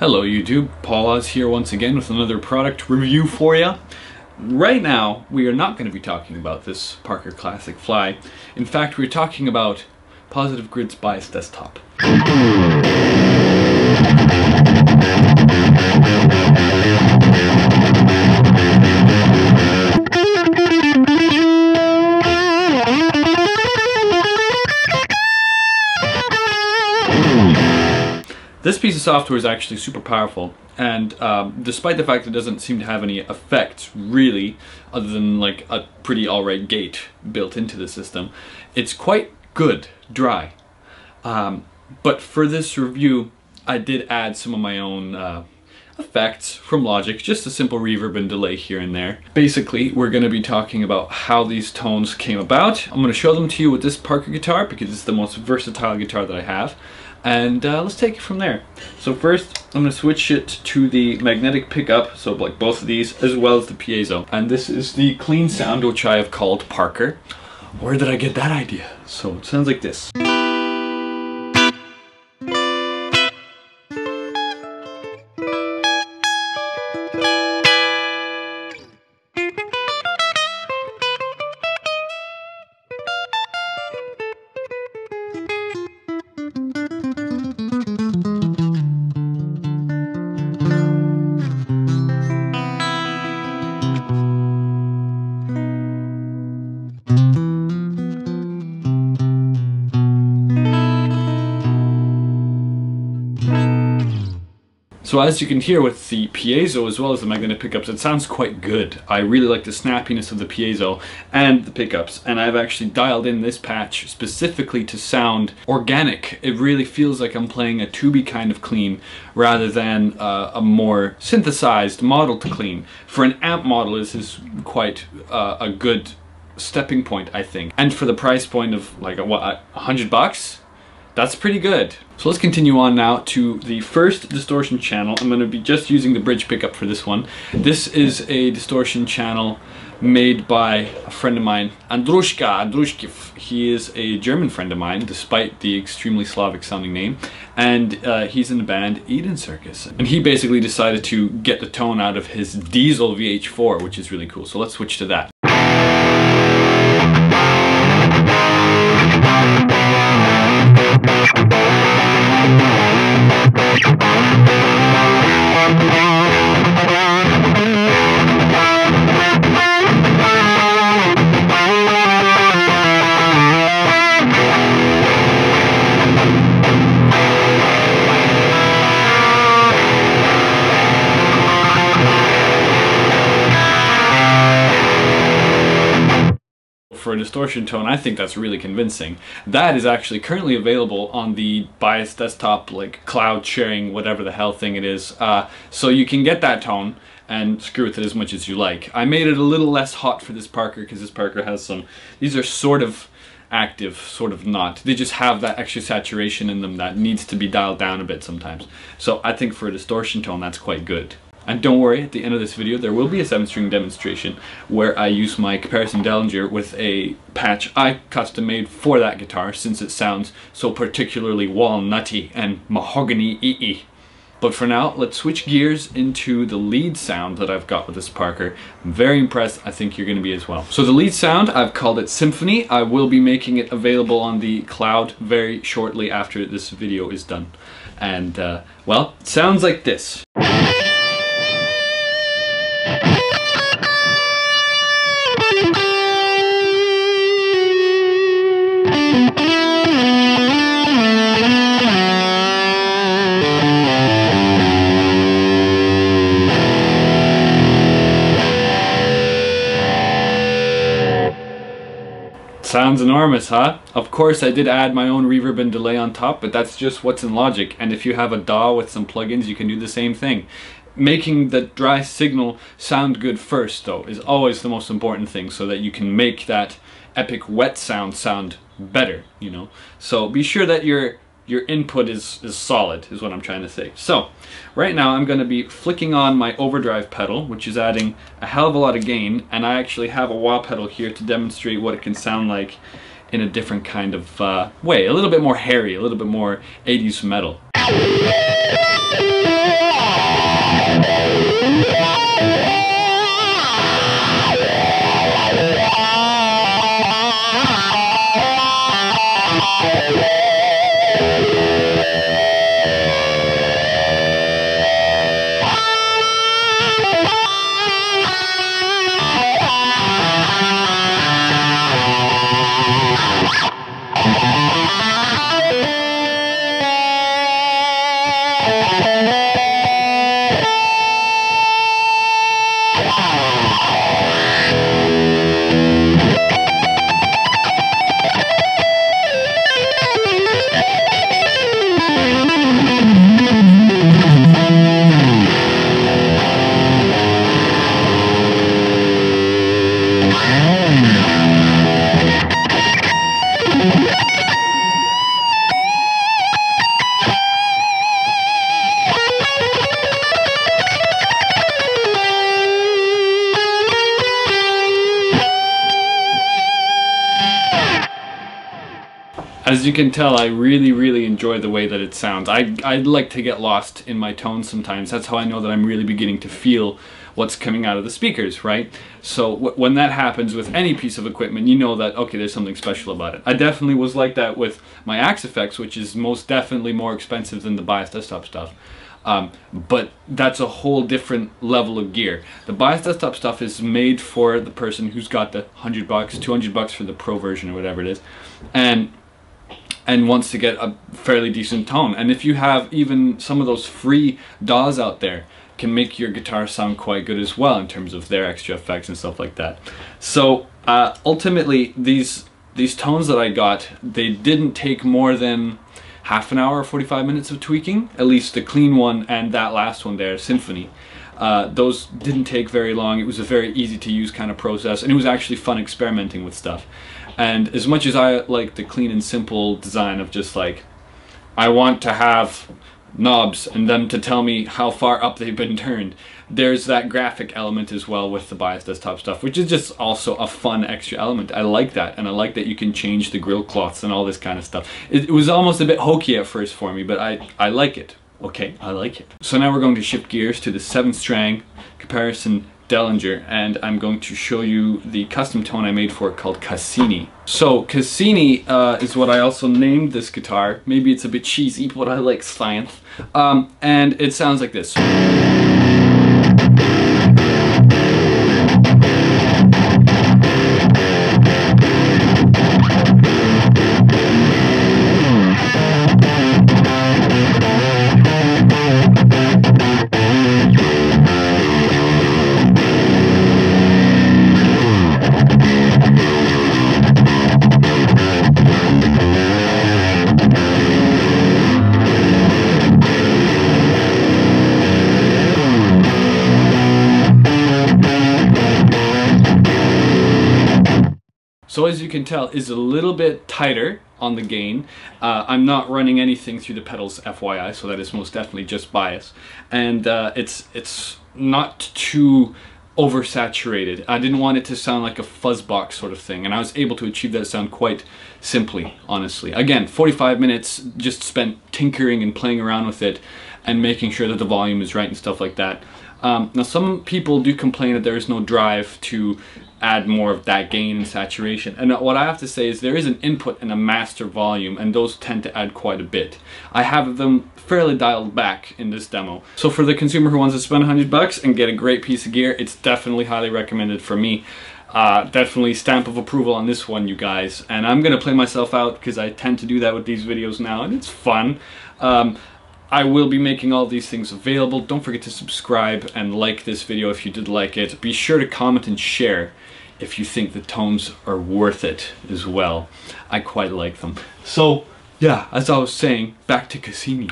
Hello YouTube, Paul Oz here once again with another product review for you. Right now, we are not going to be talking about this Parker Classic Fly. In fact, we're talking about Positive Grid's Bias Desktop. This piece of software is actually super powerful, and despite the fact that it doesn't seem to have any effects really, other than like a pretty alright gate built into the system, it's quite good dry. But for this review, I did add some of my own effects from Logic, just a simple reverb and delay here and there. Basically, we're going to be talking about how these tones came about. I'm going to show them to you with this Parker guitar because it's the most versatile guitar that I have. And let's take it from there. So first, I'm going to switch it to the magnetic pickup, so like both of these, as well as the piezo. And this is the clean sound, which I have called Parker. Where did I get that idea? So it sounds like this. So as you can hear with the piezo as well as the magnetic pickups, it sounds quite good. I really like the snappiness of the piezo and the pickups, and I've actually dialed in this patch specifically to sound organic. It really feels like I'm playing a tubey kind of clean rather than a more synthesized model to clean. For an amp model, this is quite a good stepping point, I think. And for the price point of like what, $100? That's pretty good. So let's continue on now to the first distortion channel. I'm going to be just using the bridge pickup for this one. This is a distortion channel made by a friend of mine, Andrushkiv. He is a German friend of mine, despite the extremely Slavic sounding name. And he's in the band Eden Circus. And he basically decided to get the tone out of his diesel VH4, which is really cool. So let's switch to that. For a distortion tone, I think that's really convincing. That is actually currently available on the Bias Desktop, like cloud sharing, whatever the hell thing it is. So you can get that tone and screw with it as much as you like. I made it a little less hot for this Parker because this Parker has some, these are sort of active, sort of not. They just have that extra saturation in them that needs to be dialed down a bit sometimes. So I think for a distortion tone, that's quite good. And don't worry, at the end of this video there will be a 7-string demonstration where I use my comparison Dellinger with a patch I custom made for that guitar since it sounds so particularly walnutty and mahogany-y. But for now, let's switch gears into the lead sound that I've got with this Parker. I'm very impressed. I think you're going to be as well. So the lead sound, I've called it Symphony. I will be making it available on the cloud very shortly after this video is done. And, well, it sounds like this. Sounds enormous, huh? Of course I did add my own reverb and delay on top, but that's just what's in Logic, and if you have a DAW with some plugins you can do the same thing. Making the dry signal sound good first though is always the most important thing, so that you can make that epic wet sound better, you know. So be sure that your input is solid, is what I'm trying to say. So right now I'm going to be flicking on my overdrive pedal, which is adding a hell of a lot of gain, and I actually have a wah pedal here to demonstrate what it can sound like in a different kind of way, a little bit more hairy, a little bit more 80s metal. As you can tell, I really enjoy the way that it sounds. I'd like to get lost in my tones sometimes. That's how I know that I'm really beginning to feel what's coming out of the speakers, right? So when that happens with any piece of equipment, you know that, okay, there's something special about it. I definitely was like that with my Axe Effects, which is most definitely more expensive than the Bias Desktop stuff. But that's a whole different level of gear. The Bias Desktop stuff is made for the person who's got the $100, $200 for the Pro version or whatever it is, and wants to get a fairly decent tone. And if you have even some of those free DAWs out there, can make your guitar sound quite good as well in terms of their extra effects and stuff like that. So ultimately, these tones that I got, they didn't take more than half an hour or 45 minutes of tweaking. At least the clean one and that last one there, Symphony. Those didn't take very long. It was a very easy to use kind of process, and it was actually fun experimenting with stuff. And as much as I like the clean and simple design of just like, I want to have knobs and them to tell me how far up they've been turned, there's that graphic element as well with the Bias Desktop stuff, which is just also a fun extra element. I like that, and I like that you can change the grill cloths and all this kind of stuff. It was almost a bit hokey at first for me, but I like it. Okay, I like it. So now we're going to shift gears to the 7-string comparison Dellinger, and I'm going to show you the custom tone I made for it called Cassini. So Cassini is what I also named this guitar. Maybe it's a bit cheesy, but I like science. And it sounds like this. So as you can tell, is a little bit tighter on the gain. I'm not running anything through the pedals, FYI, so that is most definitely just bias. And it's not too oversaturated. I didn't want it to sound like a fuzz box sort of thing, and I was able to achieve that sound quite simply, honestly. Again, 45 minutes just spent tinkering and playing around with it and making sure that the volume is right and stuff like that. Now some people do complain that there is no drive to add more of that gain and saturation, and what I have to say is there is an input and a master volume, and those tend to add quite a bit. I have them fairly dialed back in this demo. So for the consumer who wants to spend $100 and get a great piece of gear, it's definitely highly recommended for me. Definitely stamp of approval on this one, you guys. And I'm gonna play myself out because I tend to do that with these videos now, and it's fun. I will be making all these things available. Don't forget to subscribe and like this video if you did like it. Be sure to comment and share if you think the tones are worth it as well. I quite like them. So yeah, as I was saying, back to Cassini.